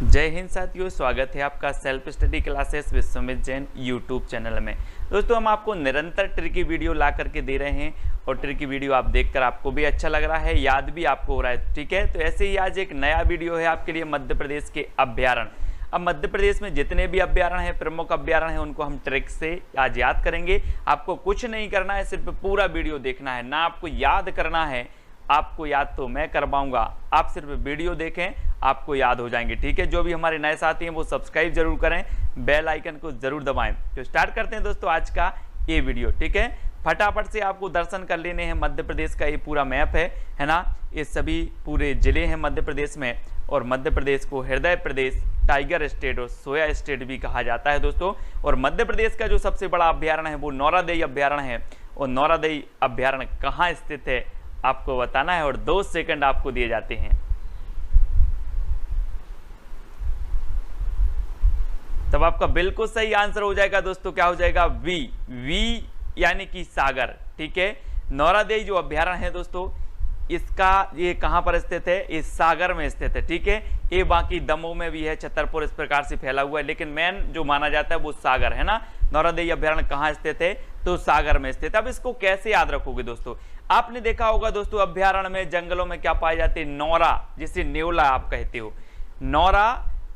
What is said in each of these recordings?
जय हिंद साथियों, स्वागत है आपका self study classes Vishwamit Jain YouTube channel में। दोस्तों, हम आपको निरंतर ट्रिकी वीडियो ला करके दे रहे हैं और ट्रिकी वीडियो आप देखकर आपको भी अच्छा लग रहा है, याद भी आपको हो रहा है। ठीक है, तो ऐसे ही आज एक नया वीडियो है आपके लिए मध्य प्रदेश के अभ्यारण्य। अब मध्य प्रदेश में जितने भी अभ्यारण्य हैं, प्रमुख अभ्यारण्य हैं, उनको हम ट्रिक से आज याद करेंगे। आपको कुछ नहीं करना है, सिर्फ पूरा वीडियो देखना है, ना आपको याद करना है। आपको याद तो मैं करवाऊंगा, आप सिर्फ वीडियो देखें, आपको याद हो जाएंगे। ठीक है, जो भी हमारे नए साथी हैं वो सब्सक्राइब जरूर करें, बेल आइकन को जरूर दबाएं। तो स्टार्ट करते हैं दोस्तों आज का ये वीडियो। ठीक है, फटाफट से आपको दर्शन कर लेने हैं। मध्य प्रदेश का ये पूरा मैप है ना। ये सभी पूरे जिले हैं मध्य प्रदेश में, और मध्य प्रदेश को हृदय प्रदेश, टाइगर स्टेट और सोया स्टेट भी कहा जाता है दोस्तों। और मध्य प्रदेश का जो सबसे बड़ा अभ्यारण्य है वो नौरादेई अभ्यारण्य है। और नौरादेई अभ्यारण्य कहाँ स्थित है आपको बताना है, और 2 सेकंड आपको दिए जाते हैं। तब आपका बिल्कुल सही आंसर हो जाएगा दोस्तों। क्या हो जाएगा? वी यानी कि सागर। ठीक है, नौरादेई जो अभ्यारण्य है दोस्तों, इसका ये कहां पर स्थित है? इस सागर में स्थित है। ठीक है, ये बाकी दमोह में भी है, छतरपुर, इस प्रकार से फैला हुआ है, लेकिन मेन जो माना जाता है वो सागर है ना। नौरादेई अभ्यारण्य कहां स्थित है? तो सागर में स्थित। अब इसको कैसे याद रखोगे दोस्तों? आपने देखा होगा दोस्तों, अभ्यारण्य में, जंगलों में क्या पाए जाते हैं? नौरा, जिसे नेवला आप कहते हो। नौरा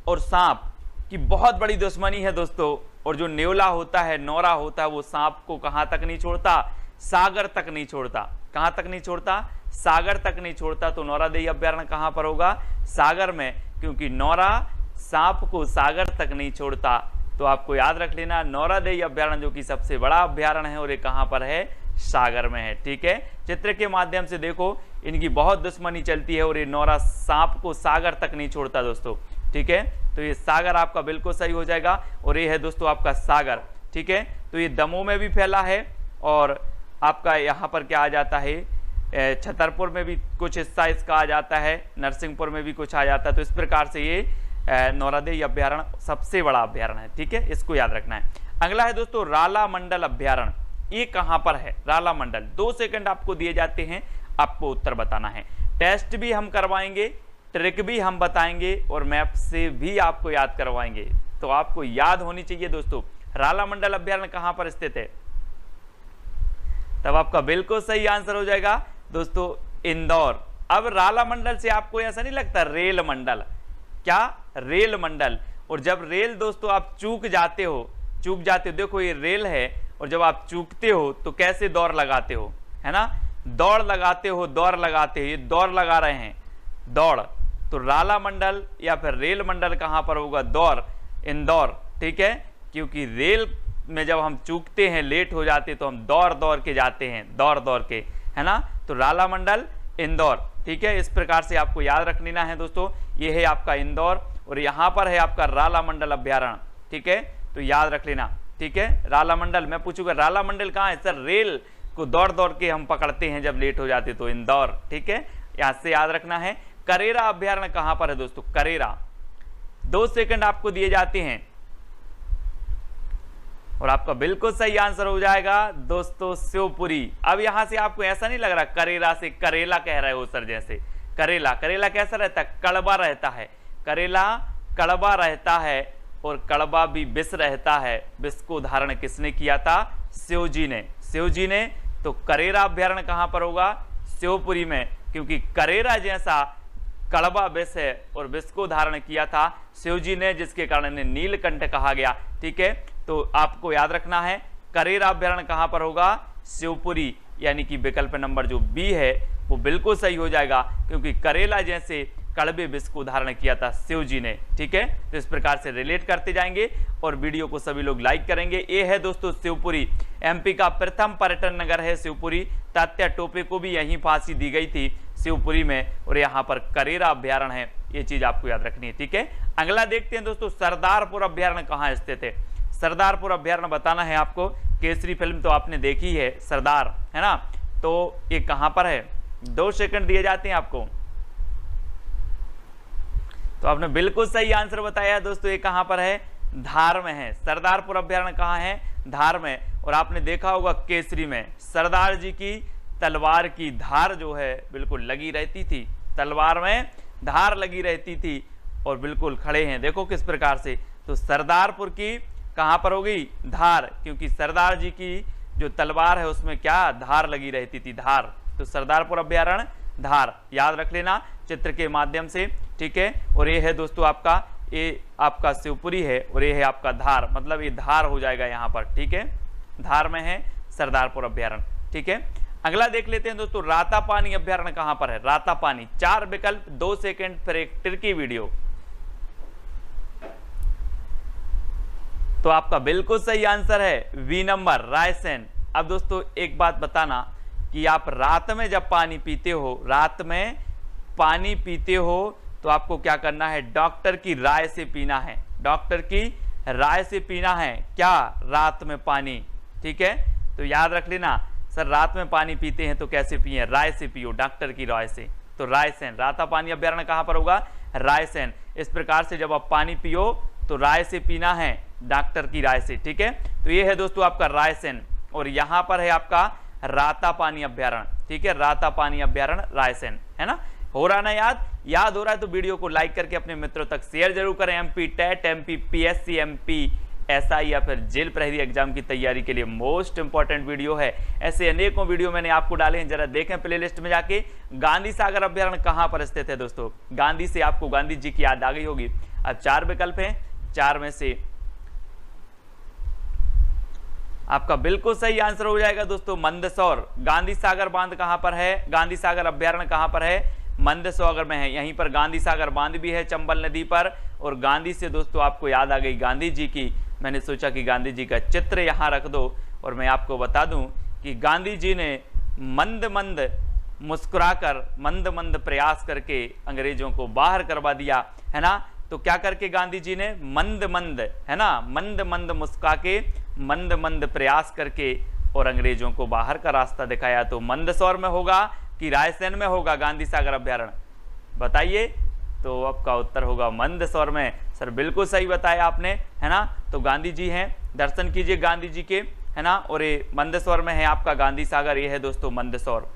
और सांप की बहुत बड़ी दुश्मनी है दोस्तों। और जो नेवला होता है, नौरा होता है, वो सांप को कहां तक नहीं छोड़ता? सागर तक नहीं छोड़ता। कहां तक नहीं छोड़ता? सागर तक नहीं छोड़ता। तो नौरादेई अभ्यारण्य कहां पर होगा? सागर में, क्योंकि नौरा सांप को सागर तक नहीं छोड़ता। तो आपको याद रख लेना, नौरादेई अभ्यारण्य जो कि सबसे बड़ा अभ्यारण्य है, और ये कहां पर है? सागर में है। ठीक है, चित्र के माध्यम से देखो, इनकी बहुत दुश्मनी चलती है, और ये नौरा सांप को सागर तक नहीं छोड़ता दोस्तों। ठीक है, तो ये सागर आपका बिल्कुल सही हो जाएगा, और ये है दोस्तों आपका सागर। ठीक है, तो ये दमोह में भी फैला है, और आपका यहाँ पर क्या आ जाता है? छतरपुर में भी कुछ हिस्सा इसका आ जाता है, नरसिंहपुर में भी कुछ आ जाता है। तो इस प्रकार से ये नौरादेई अभ्यारण्य सबसे बड़ा अभ्यारण्य है। ठीक है, इसको याद रखना है। अगला है दोस्तों राला मंडल अभ्यारण्य। ये कहां पर है? राला मंडल। 2 सेकंड आपको दिए जाते हैं, आपको उत्तर बताना है। टेस्ट भी हम करवाएंगे, ट्रिक भी हम बताएंगे, और मैप से भी आपको याद करवाएंगे। तो आपको याद होनी चाहिए दोस्तों, राला मंडल अभ्यारण्य कहां पर स्थित है। तब आपका बिल्कुल सही आंसर हो जाएगा दोस्तों, इंदौर। अब राला मंडल से आपको ऐसा नहीं लगता? रेल मंडल। क्या? रेल मंडल। और जब रेल दोस्तों आप चूक जाते हो, देखो ये रेल है, और जब आप चूकते हो तो कैसे दौड़ लगाते हो, है ना? दौड़ लगाते हो, ये दौड़ लगा रहे हैं, दौड़। तो राला मंडल या फिर रेल मंडल कहां पर होगा? दौर, इंदौर। ठीक है, क्योंकि रेल में जब हम चूकते हैं, लेट हो जाते तो हम दौड़ के जाते हैं, दौड़ के, है ना। तो राला मंडल, इंदौर। ठीक है, इस प्रकार से आपको याद रख लेना है दोस्तों। ये है आपका इंदौर, और यहां पर है आपका राला मंडल अभ्यारण्य। ठीक है, तो याद रख लेना। ठीक है, राला मंडल। मैं पूछूंगा राला मंडल कहाँ है? सर, रेल को दौड़ के हम पकड़ते हैं जब लेट हो जाते तो इंदौर। ठीक है, यहां से याद रखना है। करेरा अभ्यारण्य कहां पर है दोस्तों? करेरा। 2 सेकंड आपको दिए जाते हैं, और आपका बिल्कुल सही आंसर हो जाएगा दोस्तों, शिवपुरी। अब यहां से आपको ऐसा नहीं लग रहा करेला से करेला कह रहे हो सर? जैसे करेला कैसा रहता है? कड़वा रहता है। करेला कड़वा रहता है, और कड़वा भी विष रहता है। विष को धारण किसने किया था? शिवजी ने। तो करेरा अभ्यारण्य कहां पर होगा? शिवपुरी में, क्योंकि करेरा जैसा कड़वा विष है, और विष को धारण किया था शिवजी ने, जिसके कारण इन्हें नीलकंठ कहा गया। ठीक है, तो आपको याद रखना है, करेरा अभ्यारण्य कहां पर होगा? शिवपुरी, यानी कि विकल्प नंबर जो बी है वो बिल्कुल सही हो जाएगा, क्योंकि करेला जैसे कड़वे विष को धारण किया था शिवजी ने। ठीक है, तो इस प्रकार से रिलेट करते जाएंगे, और वीडियो को सभी लोग लाइक करेंगे। ये है दोस्तों शिवपुरी, एमपी का प्रथम पर्यटन नगर है शिवपुरी। तात्या टोपे को भी यहीं फांसी दी गई थी, शिवपुरी में, और यहाँ पर करेरा अभ्यारण्य है। ये चीज आपको याद रखनी है। ठीक है, अगला देखते हैं दोस्तों, सरदारपुर अभ्यारण्य कहाँ स्थित है। सरदारपुर अभ्यारण्य बताना है आपको। केसरी फिल्म तो आपने देखी है, सरदार, है ना। तो ये कहां पर है? 2 सेकंड दिए जाते हैं आपको। तो आपने बिल्कुल सही आंसर बताया दोस्तों, ये कहां पर है? धार में है। सरदारपुर अभ्यारण्य कहां है? धार में। और आपने देखा होगा केसरी में सरदार जी की तलवार की धार जो है बिल्कुल लगी रहती थी, तलवार में धार लगी रहती थी, और बिल्कुल खड़े हैं, देखो किस प्रकार से। तो सरदारपुर की कहां पर होगी, धार, क्योंकि सरदार जी की जो तलवार है उसमें क्या धार लगी रहती थी, धार। तो सरदारपुर अभ्यारण्य धार, याद रख लेना चित्र के माध्यम से, ठीक है। और ये है दोस्तों आपका, ये आपका शिवपुरी है और ये है आपका धार, मतलब ये धार हो जाएगा यहाँ पर, ठीक है। धार में है सरदारपुर अभ्यारण्य, ठीक है। अगला देख लेते हैं दोस्तों, रातापानी अभ्यारण्य कहां पर है, रातापानी। 4 विकल्प, 2 सेकंड, फिर एक तिरकी वीडियो। तो आपका बिल्कुल सही आंसर है वी नंबर, रायसेन। अब दोस्तों एक बात बताना कि आप रात में जब पानी पीते हो, रात में पानी पीते हो तो आपको क्या करना है, डॉक्टर की राय से पीना है, डॉक्टर की राय से पीना है क्या, रात में पानी, ठीक है। तो याद रख लेना, सर रात में पानी पीते हैं तो कैसे पिए, राय से पियो, डॉक्टर की राय से। तो रायसेन, रातापानी अभ्यारण्य कहां पर होगा, रायसेन। इस प्रकार से जब आप पानी पियो तो राय से पीना है, डॉक्टर की राय से, ठीक है। तो ये है दोस्तों आपका रायसेन, और यहां पर है आपका रातापानी अभ्यारण्य, ठीक है, रातापानी अभ्यारण्य रायसेन, है ना। हो रहा ना याद हो रहा है तो वीडियो को लाइक करके अपने मित्रों तक शेयर जरूर करें। MP TET, MP PSC, MP SI या फिर जेल प्रहरी एग्जाम की तैयारी के लिए मोस्ट इंपॉर्टेंट वीडियो है। ऐसे अनेकों वीडियो मैंने आपको डाले हैं, जरा देखें प्लेलिस्ट में जाके। गांधी सागर अभ्यारण्य कहां पर स्थित है दोस्तों, गांधी से आपको गांधी जी की याद आ गई होगी। अब 4 विकल्प हैं, 4 में से आपका बिल्कुल सही आंसर हो जाएगा दोस्तों मंदसौर। गांधी सागर बांध कहां पर है, गांधी सागर अभ्यारण्य कहां पर है, मंदसौर में है। यहीं पर गांधी सागर बांध भी है चंबल नदी पर। और गांधी से दोस्तों आपको याद आ गई गांधी जी की, मैंने सोचा कि गांधी जी का चित्र यहां रख दो और मैं आपको बता दूं कि गांधी जी ने मंद मंद मुस्कुराकर, मंद मंद प्रयास करके अंग्रेजों को बाहर करवा दिया, है ना। तो क्या करके गांधी जी ने मंद मंद, है ना, मंद मंद मुस्का के, मंद मंद प्रयास करके और अंग्रेजों को बाहर का रास्ता दिखाया। तो मंदसौर में होगा कि रायसेन में होगा गांधी सागर अभ्यारण्य, बताइए। तो आपका उत्तर होगा मंदसौर में। सर बिल्कुल सही बताया आपने, है ना। तो गांधी जी हैं, दर्शन कीजिए गांधी जी के, है ना। और ये मंदसौर में है आपका गांधी सागर, ये है दोस्तों मंदसौर,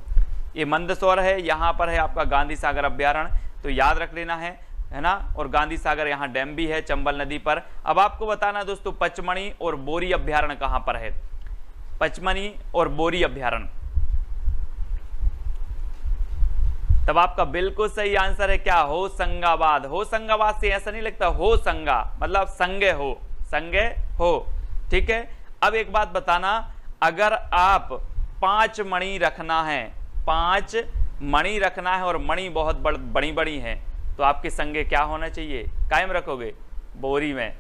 ये मंदसौर है, यहाँ पर है आपका गांधी सागर अभ्यारण्य। तो याद रख लेना है ना। और गांधी सागर यहाँ डैम भी है चंबल नदी पर। अब आपको बताना दोस्तों पचमणी और बोरी अभ्यारण्य कहां पर है, पचमणी और बोरी अभ्यारण्य। तब आपका बिल्कुल सही आंसर है क्या, होशंगाबाद। होशंगाबाद से ऐसा नहीं लगता, हो संगा मतलब संगे हो, संगे हो, ठीक है। अब एक बात बताना, अगर आप 5 मणि रखना है, 5 मणि रखना है और मणि बहुत बड़ी बड़ी है, तो आपके संगे क्या होना चाहिए, कायम रखोगे, बोरी में।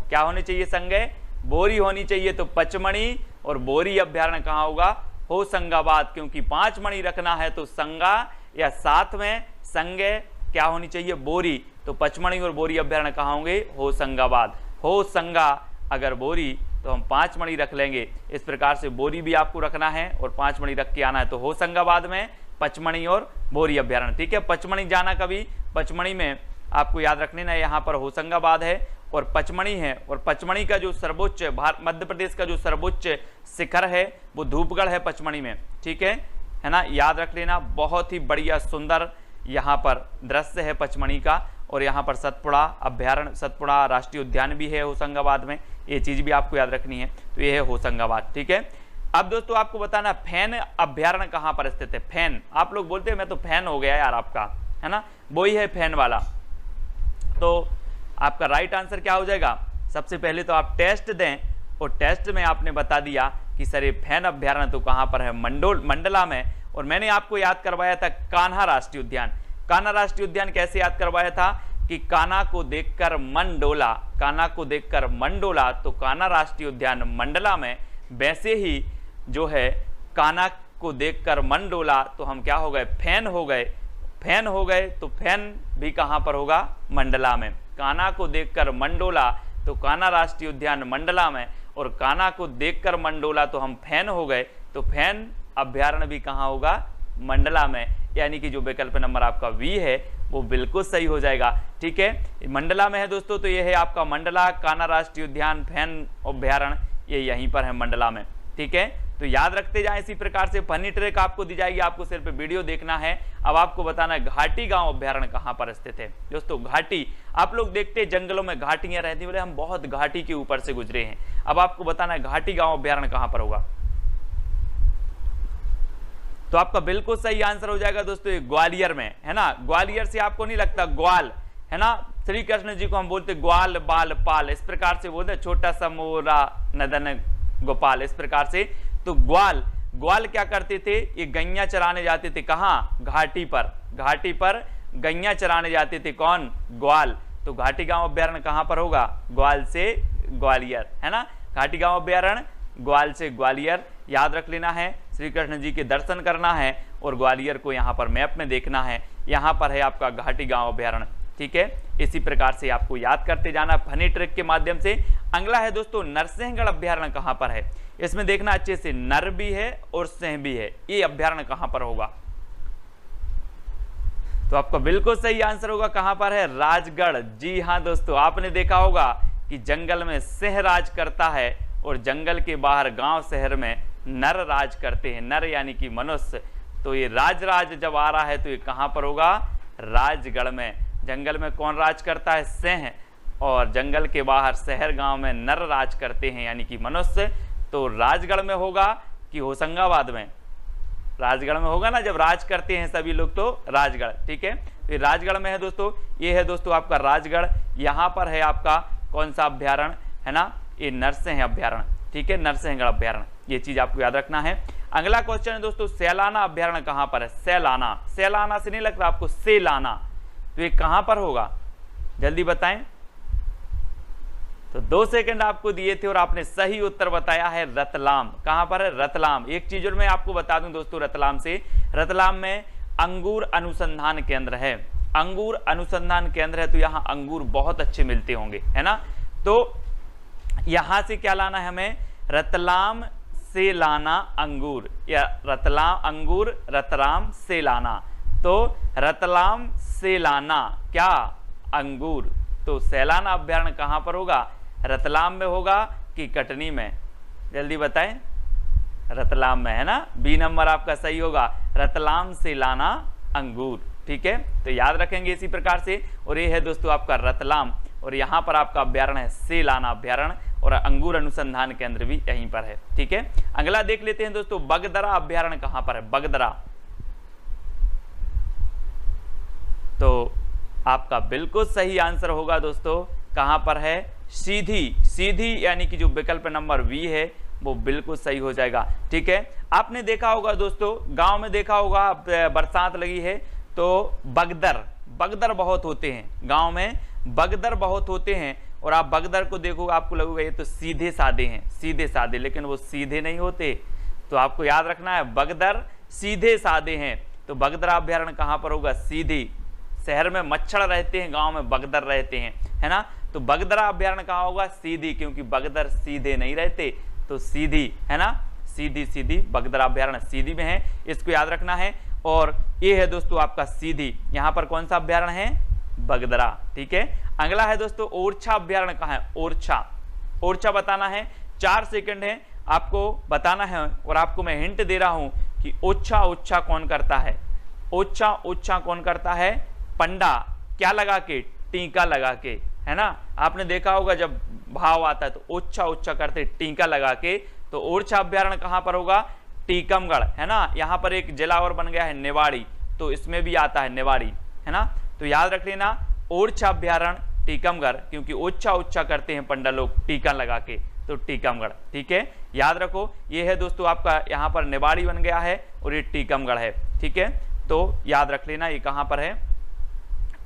क्या होनी चाहिए, संगे बोरी होनी चाहिए। तो पचमणी और बोरी अभ्यारण्य कहाँ होगा, होशंगाबाद। क्योंकि 5 मणि रखना है तो संगा या साथ में संगे क्या होनी चाहिए, बोरी। तो पचमणी और बोरी अभ्यारण्य कहाँ होंगे, होशंगाबाद। हो संगा अगर बोरी तो हम 5 मणि रख लेंगे। इस प्रकार से बोरी भी आपको रखना है और 5 मणि रख के आना है। तो होशंगाबाद में पचमणी और बोरी अभ्यारण्य, ठीक है। पचमणी जाना कभी, पचमणी में आपको याद रखने ना, यहाँ पर होशंगाबाद है और पचमणी है। और पचमणी का जो सर्वोच्च, मध्य प्रदेश का जो सर्वोच्च शिखर है वो धूपगढ़ है पचमणी में, ठीक है ना। याद रख लेना, बहुत ही बढ़िया सुंदर यहाँ पर दृश्य है पचमणी का। और यहाँ पर सतपुड़ा अभ्यारण्य, सतपुड़ा राष्ट्रीय उद्यान भी है होशंगाबाद में, ये चीज भी आपको याद रखनी है। तो ये है होशंगाबाद, ठीक है। अब दोस्तों आपको बताना फैन अभ्यारण्य कहाँ पर स्थित है। फैन, आप लोग बोलते हैं मैं तो फैन हो गया यार आपका, है ना, वही है फैन वाला। तो आपका राइट आंसर क्या हो जाएगा, सबसे पहले तो आप टेस्ट दें और टेस्ट में आपने बता दिया कि सर ये फैन अभ्यारण्य तो कहाँ पर है, मंडला में। और मैंने आपको याद करवाया था कान्हा राष्ट्रीय उद्यान। कान्हा राष्ट्रीय उद्यान कैसे याद करवाया था कि कान्हा को देखकर मन डोला, कान्हा को देखकर मन डोला। तो कान्हा राष्ट्रीय उद्यान मंडला में। वैसे ही जो है कान्हा को देखकर मन डोला तो हम क्या हो गए, फैन हो गए, फैन हो गए। तो फैन भी कहां पर होगा, मंडला में। कान्हा को देखकर मन डोला तो कान्हा राष्ट्रीय उद्यान मंडला में। और कान्हा को देखकर मन डोला तो हम फैन हो गए, तो फैन अभ्यारण्य भी कहां होगा, मंडला में। यानी कि जो विकल्प नंबर आपका वी है वो बिल्कुल सही हो जाएगा, ठीक है। मंडला में है दोस्तों, तो ये है आपका मंडला, कान्हा राष्ट्रीय उद्यान, फैन अभ्यारण्य, ये यहीं पर है मंडला में, ठीक है। तो याद रखते जाएं। इसी प्रकार से फनी ट्रिक आपको दी जाएगी, आपको सिर्फ वीडियो देखना है। अब आपको बताना है घाटी गांव अभ्यारण्य कहां पर स्थित है दोस्तों। घाटी, आप लोग देखते हैं जंगलों में घाटियां रहती, बोले हम बहुत घाटी के ऊपर से गुजरे हैं। अब आपको बताना है घाटी गांव अभ्यारण्य कहां पर होगा। तो आपका बिल्कुल सही आंसर हो जाएगा दोस्तों ये ग्वालियर में, है ना। ग्वालियर से आपको नहीं लगता ग्वाल, है ना, श्री कृष्ण जी को हम बोलते ग्वाल बाल पाल, इस प्रकार से बोलते छोटा सा मोरा नदन गोपाल, इस प्रकार से। तो ग्वाल क्या करते थे, ये गैया चराने जाते थे, कहाँ, घाटी पर, घाटी पर गैया चराने जाते थे, कौन, ग्वाल। तो घाटी गांव अभ्यारण्य कहां पर होगा, ग्वाल से ग्वालियर, है ना। घाटी गांव अभ्यारण्य ग्वाल से ग्वालियर, याद रख लेना है। श्री कृष्ण जी के दर्शन करना है और ग्वालियर को यहाँ पर मैप में देखना है, यहाँ पर है आपका घाटी गांव अभ्यारण्य, ठीक है। इसी प्रकार से आपको याद करते जाना फनी ट्रिक के माध्यम से। अगला है दोस्तों नरसिंहगढ़ अभ्यारण्य कहां पर है। इसमें देखना अच्छे से, नर भी है और सिंह भी है, ये अभ्यारण्य कहां पर होगा। तो आपका बिल्कुल सही आंसर होगा कहां पर है, राजगढ़। जी हां दोस्तों, आपने देखा होगा कि जंगल में सिंह राज करता है और जंगल के बाहर गांव शहर में नर राज करते हैं, नर यानी कि मनुष्य। तो ये राज जब आ रहा है तो ये कहां पर होगा, राजगढ़ में। जंगल में कौन राज करता है, सिंह, और जंगल के बाहर शहर गांव में नर राज करते हैं यानी कि मनुष्य। तो राजगढ़ में होगा कि होशंगाबाद में, राजगढ़ में होगा ना, जब राज करते हैं सभी लोग तो राजगढ़, ठीक है। तो राजगढ़ में है दोस्तों, ये है दोस्तों आपका राजगढ़। यहाँ पर है आपका कौन सा अभ्यारण्य, है ना, ये नरसिंह अभ्यारण्य, ठीक है, नरसिंहगढ़ अभ्यारण्य, ये चीज आपको याद रखना है। अगला क्वेश्चन है दोस्तों सैलाना अभ्यारण्य कहां पर है, सैलाना, सैलाना से नहीं लग रहा आपको, सेलाना, तो ये कहां पर होगा, जल्दी बताएं। तो 2 सेकंड आपको दिए थे और आपने सही उत्तर बताया है रतलाम। कहां पर है, रतलाम। एक चीज और मैं आपको बता दूं दोस्तों रतलाम से, रतलाम में अंगूर अनुसंधान केंद्र है, अंगूर अनुसंधान केंद्र है, तो यहाँ अंगूर बहुत अच्छे मिलते होंगे, है ना। तो यहां से क्या लाना है हमें, रतलाम से लाना अंगूर, या रतलाम अंगूर रतलाम से लाना। तो रतलाम से लाना क्या, अंगूर। तो सैलाना अभ्यारण्य कहां पर होगा, रतलाम में होगा कि कटनी में, जल्दी बताएं। रतलाम में, है ना, बी नंबर आपका सही होगा, रतलाम से लाना अंगूर, ठीक है। तो याद रखेंगे इसी प्रकार से। और ये है दोस्तों आपका रतलाम, और यहाँ पर आपका अभ्यारण्य है सेलाना अभ्यारण्य, और अंगूर अनुसंधान केंद्र भी यहीं पर है, ठीक है। अगला देख लेते हैं दोस्तों बगदरा अभ्यारण्य कहां पर है, बगदरा। तो आपका बिल्कुल सही आंसर होगा दोस्तों कहां पर है, सीधी, सीधी यानी कि जो विकल्प नंबर बी है वो बिल्कुल सही हो जाएगा, ठीक है। आपने देखा होगा दोस्तों, गांव में देखा होगा, बरसात लगी है तो बगदर, बगदर बहुत होते हैं गांव में, बगदर बहुत होते हैं। और आप बगदर को देखोगे आपको लगेगा ये तो सीधे साधे हैं, सीधे साधे, लेकिन वो सीधे नहीं होते। तो आपको याद रखना है बगदर सीधे साधे हैं। तो बगदरा अभ्यारण्य कहां पर होगा, सीधी। शहर में मच्छर रहते हैं, गांव में बगदर रहते हैं, है ना। तो बगदरा अभ्यारण्य कहां होगा, सीधी, क्योंकि बगदर सीधे नहीं रहते, तो सीधी, है ना, सीधी, सीधी, बगदरा अभ्यारण्य सीधी में है, इसको याद रखना है। और ये है दोस्तों आपका सीधी, यहां पर कौन सा अभ्यारण्य है, बगदरा, ठीक है। अगला है दोस्तों ओरछा अभ्यारण्य कहां है, ओरछा, ओरछा बताना है, 4 सेकंड है आपको बताना है। और आपको मैं हिंट दे रहा हूं कि ओछा ओछा कौन करता है, ओछा ओछा कौन करता है, पंडा, क्या लगा के, टीका लगा के, है ना। आपने देखा होगा जब भाव आता है तो ओछा ओछा करते टीका लगा के। तो ओरछा अभ्यारण्य कहां पर होगा, टीकमगढ़, है ना। यहाँ पर एक जिला और बन गया है निवाड़ी, तो इसमें भी आता है निवाड़ी, है ना। तो याद रख लेना ओरछा अभ्यारण्य टीकमगढ़, क्योंकि ओछा ओछा करते हैं पंडा लोग टीका लगा के, तो टीकमगढ़, ठीक है। याद रखो ये है दोस्तों आपका यहाँ पर निवाड़ी बन गया है और ये टीकमगढ़ है, ठीक है। तो याद रख लेना ये कहां पर है,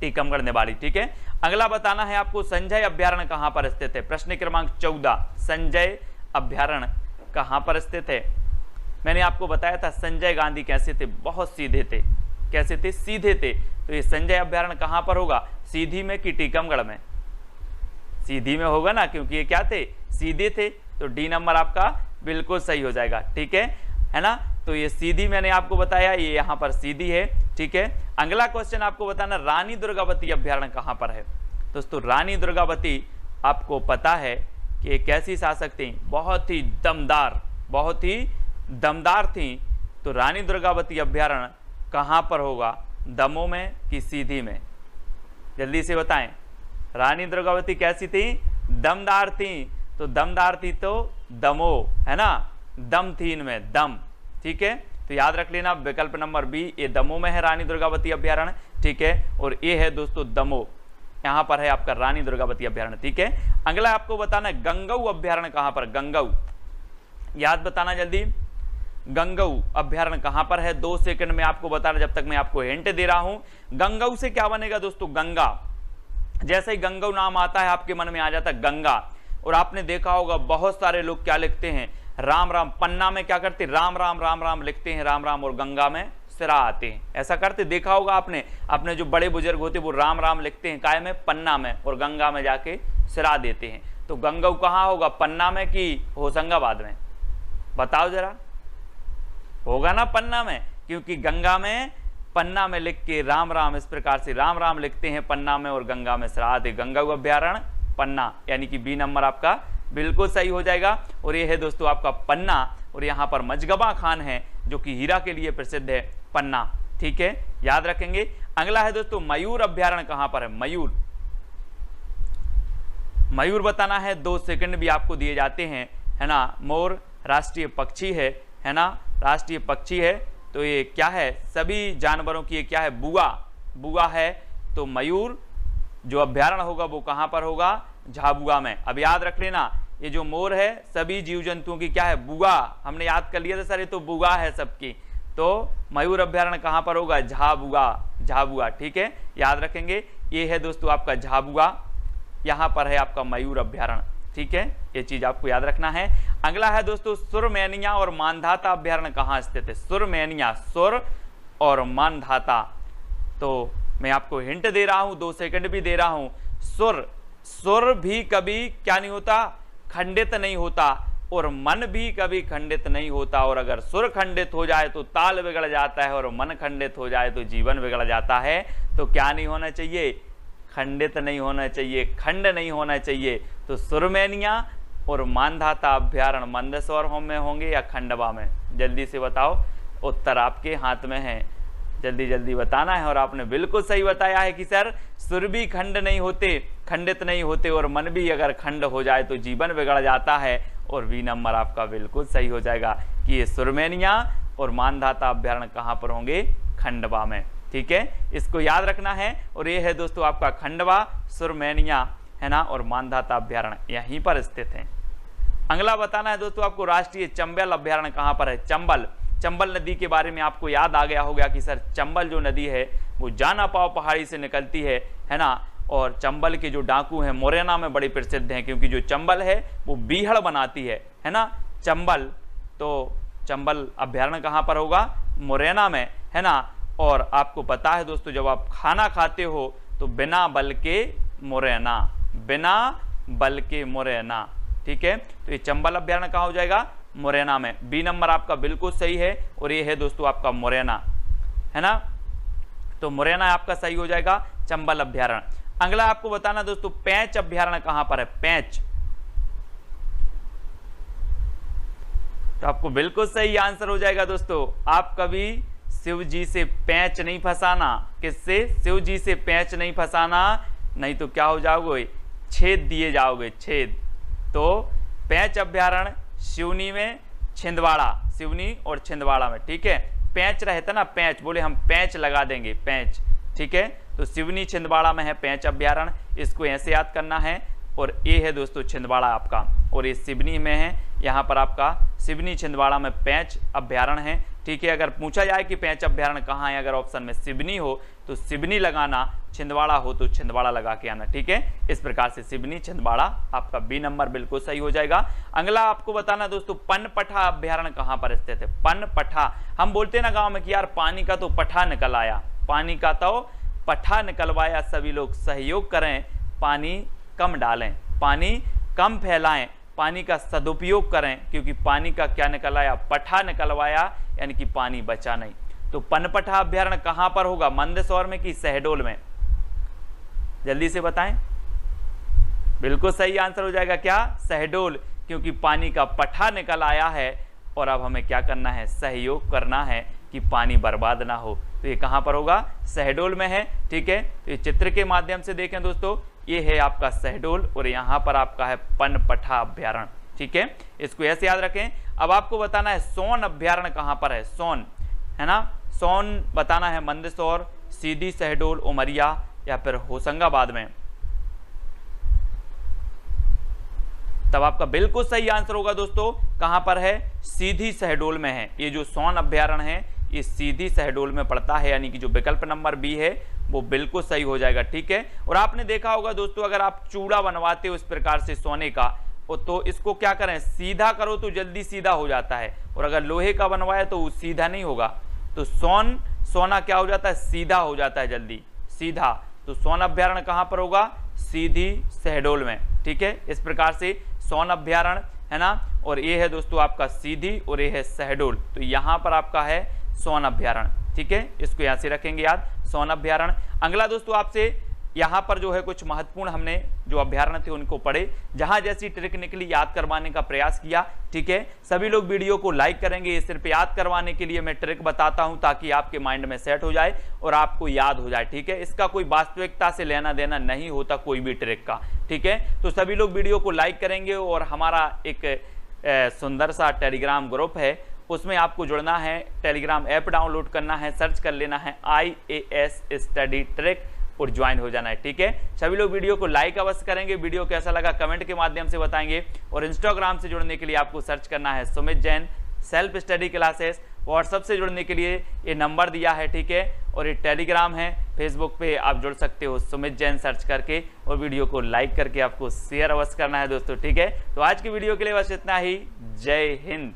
टीकमगढ़ निवाड़ी, ठीक है। अगला बताना है आपको संजय अभ्यारण्य कहां पर स्थित है, प्रश्न क्रमांक 14, संजय अभ्यारण्य कहां पर स्थित है। मैंने आपको बताया था संजय गांधी कैसे थे, बहुत सीधे थे, कैसे थे, सीधे थे। तो ये संजय अभ्यारण्य कहां पर होगा, सीधी में कि टीकमगढ़ में, सीधी में होगा ना, क्योंकि ये क्या थे, सीधे थे। तो डी नंबर आपका बिल्कुल सही हो जाएगा, ठीक है ना। तो ये सीधी मैंने आपको बताया, ये यहाँ पर सीधी है, ठीक है। अगला क्वेश्चन आपको बताना रानी दुर्गावती अभ्यारण्य कहां पर है। दोस्तों रानी दुर्गावती आपको पता है कि एक ऐसी शासक थी, बहुत ही दमदार, बहुत ही दमदार थी। तो रानी दुर्गावती अभ्यारण्य कहां पर होगा, दमोह में कि सीधी में, जल्दी से बताएं। रानी दुर्गावती कैसी थी? दमदार थी। तो दमदार थी तो दमो, है ना, दम थी इनमें, दम। ठीक है, तो याद रख लेना विकल्प नंबर बी, ये दमो में है रानी दुर्गावती अभ्यारण्य। ठीक है, और ये है दोस्तों दमो, यहाँ पर है आपका रानी दुर्गावती अभ्यारण्य। ठीक है, अगला आपको बताना है गंगऊ अभ्यारण्य कहाँ पर? गंगऊ, याद बताना जल्दी, गंगऊ अभ्यारण्य कहाँ पर है? 2 सेकंड में आपको बताना, जब तक मैं आपको हिंट दे रहा हूं। गंगऊ से क्या बनेगा दोस्तों? गंगा। जैसे ही गंगऊ नाम आता है आपके मन में आ जाता है गंगा। और आपने देखा होगा बहुत सारे लोग क्या लिखते हैं? राम राम। पन्ना में क्या करते? राम राम राम राम लिखते हैं, राम राम, और गंगा में सिरा आते हैं। ऐसा करते देखा होगा आपने। अपने जो बड़े बुजुर्ग होते वो राम राम लिखते हैं काय में? पन्ना में, और गंगा में जाके सिरा देते हैं। तो गंगऊ कहाँ होगा? पन्ना में कि होशंगाबाद में? बताओ जरा। होगा ना पन्ना में, क्योंकि गंगा में पन्ना में लिख के राम राम, इस प्रकार से राम राम लिखते हैं पन्ना में, और गंगा में सिरा आते। गंगऊ अभ्यारण्य पन्ना, यानी कि बी नंबर आपका बिल्कुल सही हो जाएगा। और ये है दोस्तों आपका पन्ना, और यहाँ पर मजगबा खान है जो कि हीरा के लिए प्रसिद्ध है, पन्ना। ठीक है, याद रखेंगे। अगला है दोस्तों मयूर अभ्यारण्य कहाँ पर है? मयूर, मयूर बताना है। 2 सेकंड भी आपको दिए जाते हैं, है ना। मोर राष्ट्रीय पक्षी है ना, राष्ट्रीय पक्षी है। तो ये क्या है? सभी जानवरों की ये क्या है? बुआ, बुआ है। तो मयूर जो अभ्यारण्य होगा वो कहाँ पर होगा? झाबुआ में। अब याद रख लेना, ये जो मोर है सभी जीव जंतुओं की क्या है? बुआ। हमने याद कर लिया था सर, ये तो बुआ है सबकी। तो मयूर अभ्यारण्य कहाँ पर होगा? झाबुआ, झाबुआ। ठीक है, याद रखेंगे। ये है दोस्तों आपका झाबुआ, यहाँ पर है आपका मयूर अभ्यारण्य। ठीक है, ये चीज आपको याद रखना है। अगला है दोस्तों सुरमैनिया और मानधाता अभ्यारण्य कहाँ स्थित है? सुरमैनिया, सुर और मानधाता। तो मैं आपको हिंट दे रहा हूं, 2 सेकंड भी दे रहा हूं। सुर, सुर भी कभी क्या नहीं होता? खंडित नहीं होता। और मन भी कभी खंडित नहीं होता। और अगर सुर खंडित हो जाए तो ताल बिगड़ जाता है, और मन खंडित हो जाए तो जीवन बिगड़ जाता है। तो क्या नहीं होना चाहिए? खंडित नहीं होना चाहिए, खंड नहीं होना चाहिए। तो सुरमैनिया और मानधाता अभ्यारण्य मंदसौर में होंगे या खंडवा में? जल्दी से बताओ, उत्तर आपके हाथ में है, जल्दी जल्दी बताना है। और आपने बिल्कुल सही बताया है कि सर सुर भी खंड नहीं होते, खंडित नहीं होते, और मन भी अगर खंड हो जाए तो जीवन बिगड़ जाता है। और बी नंबर आपका बिल्कुल सही हो जाएगा कि ये सुरमैनिया और मानधाता अभ्यारण्य कहाँ पर होंगे? खंडवा में। ठीक है, इसको याद रखना है। और ये है दोस्तों आपका खंडवा, सुरमैनिया, है ना, और मानधाता अभ्यारण्य यहीं पर स्थित है। अगला बताना है दोस्तों आपको राष्ट्रीय चंबल अभ्यारण्य कहाँ पर है? चंबल, चंबल नदी के बारे में आपको याद आ गया होगा कि सर चंबल जो नदी है वो जाना पाव पहाड़ी से निकलती है ना। और चंबल के जो डाकू हैं मुरैना में बड़े प्रसिद्ध हैं, क्योंकि जो चंबल है वो बीहड़ बनाती है ना, चंबल। तो चंबल अभ्यारण्य कहाँ पर होगा? मुरैना में, है ना। और आपको पता है दोस्तों, जब आप खाना खाते हो तो बिना बल के मुरैना, बिना बल के मुरैना। ठीक है, तो ये चंबल अभ्यारण्य कहाँ हो जाएगा? मुरैना में। बी नंबर आपका बिल्कुल सही है। और ये है दोस्तों आपका मुरैना, है ना। तो मुरैना आपका सही हो जाएगा, चंबल अभ्यारण्य। अगला आपको बताना दोस्तों पेंच अभ्यारण्य कहां पर है? पेंच। तो आपको बिल्कुल सही आंसर हो जाएगा दोस्तों। आप कभी शिव जी से पेंच नहीं फंसाना। किससे? शिव जी से पेंच नहीं फंसाना, नहीं तो क्या हो जाओगे? छेद दिए जाओगे, छेद। तो पेंच अभ्यारण्य सिवनी में, छिंदवाड़ा, सिवनी और छिंदवाड़ा में। ठीक है, पेंच रहता ना, पेंच बोले हम पेंच लगा देंगे, पेंच। ठीक है, तो सिवनी छिंदवाड़ा में है पेंच अभ्यारण्य, इसको ऐसे याद करना है। और ये है दोस्तों छिंदवाड़ा आपका, और ये सिवनी में है, यहाँ पर आपका सिवनी छिंदवाड़ा में पेंच अभ्यारण्य है। ठीक है, अगर पूछा जाए कि पेंच अभ्यारण्य कहाँ है, अगर ऑप्शन में सिवनी हो तो सिवनी लगाना, छिंदवाड़ा हो तो छिंदवाड़ा लगा के आना। ठीक है, इस प्रकार से सिवनी छिंदवाड़ा आपका बी नंबर बिल्कुल सही हो जाएगा। अगला आपको बताना दोस्तों पनपठा अभ्यारण्य कहाँ पर स्थित है? पनपठा, हम बोलते हैं ना गाँव में कि यार पानी का तो पठा निकल आया, पानी का तो पठा निकलवाया, सभी लोग सहयोग करें, पानी कम डालें, पानी कम फैलाएं, पानी का सदुपयोग करें, क्योंकि पानी का क्या निकल आया? पठा निकलवाया, यानी कि पानी बचा नहीं। तो पनपठा अभ्यारण्य कहां पर होगा? मंदसौर में कि शहडोल में? जल्दी से बताएं। बिल्कुल सही आंसर हो जाएगा क्या? शहडोल, क्योंकि पानी का पठा निकल आया है और अब हमें क्या करना है? सहयोग करना है कि पानी बर्बाद ना हो। तो ये कहां पर होगा? शहडोल में है। ठीक है, तो ये चित्र के माध्यम से देखें दोस्तों, ये है आपका शहडोल और यहाँ पर आपका है पनपठा अभ्यारण्य। ठीक है, इसको ऐसे याद रखें। अब आपको बताना है सोन अभ्यारण्य कहाँ पर है, सोन है ना, सोन बताना है मंदसौर, सीधी शहडोल, उमरिया या फिर होशंगाबाद में। तब आपका बिल्कुल सही आंसर होगा दोस्तों, कहां पर है, सीधी शहडोल में है। ये जो सोन अभ्यारण्य है ये सीधी शहडोल में पड़ता है, यानी कि जो विकल्प नंबर बी है वो बिल्कुल सही हो जाएगा। ठीक है, और आपने देखा होगा दोस्तों, अगर आप चूड़ा बनवाते हो इस प्रकार से सोने का, तो इसको क्या करें, सीधा करो तो जल्दी सीधा हो जाता है, और अगर लोहे का बनवाया तो वो सीधा नहीं होगा। तो सोना क्या हो जाता है, सीधा हो जाता है जल्दी, सीधा। तो सोन अभ्यारण्य कहां पर होगा, सीधी शहडोल में। ठीक है, इस प्रकार से सोन अभ्यारण्य है ना, और ये है दोस्तों आपका सीधी और ये है शहडोल, तो यहाँ पर आपका है सोन अभ्यारण्य। ठीक है, इसको यहाँ से रखेंगे याद, सोन अभ्यारण्य। अगला दोस्तों आपसे यहाँ पर जो है कुछ महत्वपूर्ण हमने जो अभ्यारण्य थे उनको पढ़े, जहाँ जैसी ट्रिक निकली याद करवाने का प्रयास किया। ठीक है, सभी लोग वीडियो को लाइक करेंगे, ये सिर्फ याद करवाने के लिए मैं ट्रिक बताता हूँ ताकि आपके माइंड में सेट हो जाए और आपको याद हो जाए। ठीक है, इसका कोई वास्तविकता से लेना देना नहीं होता कोई भी ट्रिक का। ठीक है, तो सभी लोग वीडियो को लाइक करेंगे, और हमारा एक सुंदर सा टेलीग्राम ग्रुप है, उसमें आपको जुड़ना है, टेलीग्राम ऐप डाउनलोड करना है, सर्च कर लेना है IAS स्टडी ट्रिक और ज्वाइन हो जाना है। ठीक है, सभी लोग वीडियो को लाइक अवश्य करेंगे, वीडियो कैसा लगा कमेंट के माध्यम से बताएंगे, और इंस्टाग्राम से जुड़ने के लिए आपको सर्च करना है Sumit Jain self study classes. WhatsApp से जुड़ने के लिए ये नंबर दिया है। ठीक है, और ये टेलीग्राम है, फेसबुक पे आप जुड़ सकते हो सुमित जैन सर्च करके, और वीडियो को लाइक करके आपको शेयर अवश्य करना है दोस्तों। ठीक है, तो आज की वीडियो के लिए बस इतना ही। जय हिंद।